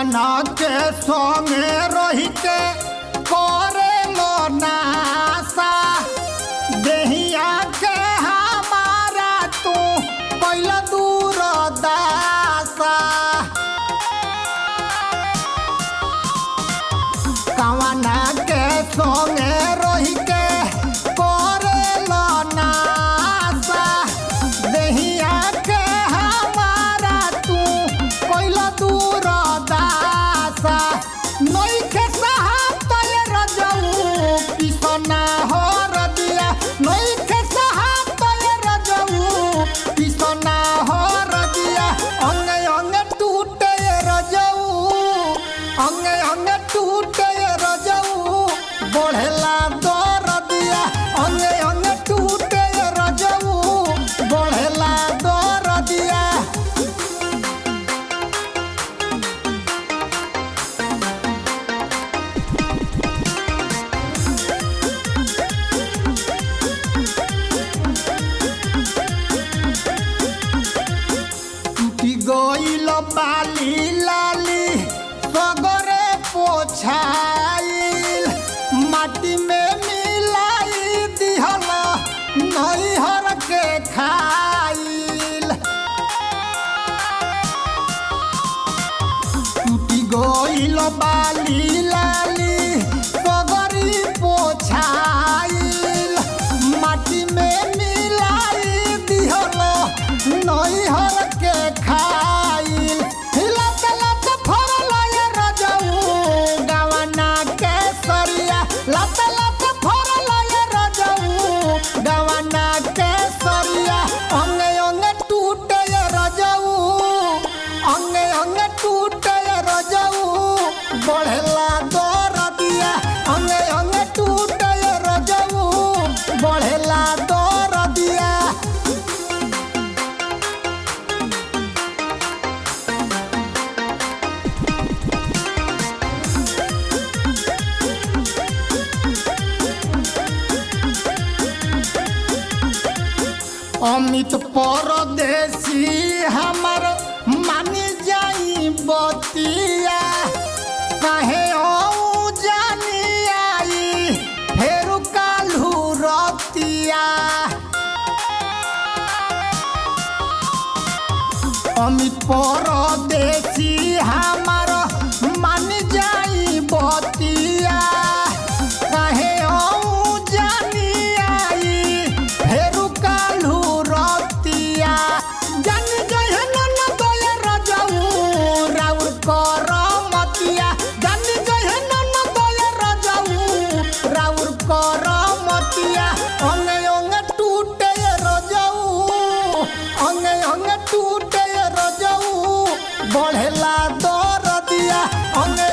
कवना के संगे रही के करे लो नासा देहिया के हमारा तू पहला दूर दासा कवना के संगे रही के करे लो नासा देहिया के हमारा तू पहला दूर दासा नई के साहब तय रजऊ पिसना हो रदिया नई के साहब तय रजऊ पिसना हो रदिया अंगे अंगे टूटे रजऊ अंगे अंगे टूटे रजऊ बढ़ेला दर दिया अंगे अंगे टूटे रजऊ बढ़ेला दर दिया गइल बाली लाली सगरे पोछाइल माटी में मिलाई दिहल नैहर के खाइल टूटी गइल बाली लाली सगरी पोछाइल माटी में मिलाई दिहल नैहर के खाइल हिलत लत फरल रजऊ गवना के सरिया लत लत फरल रजऊ गवना के सरिया अंगे अंगे टूटे रजऊ अंगे अंगे टूटे रजऊ बढ़ेला दर दिया अंगे अंगे टूटे रजऊ बढ़ेला दर दिया अमित परदेसी हमर मानी जाई बतिया कहे ओ जानी आई फेरू काल्हू रतिया अमित परदेसी हमर मानी जाई बतिया कहे ओ जानी आई फेरू काल्हू रतिया जानी जहन न दोय रजऊ राउर कर मतिया जानी जहन न दोय रजऊ राउर कर मतिया अंगे अंगे टूटे रजऊ अंगे अंगे टूटे रजऊ बढ़ेला दर दिया अंगे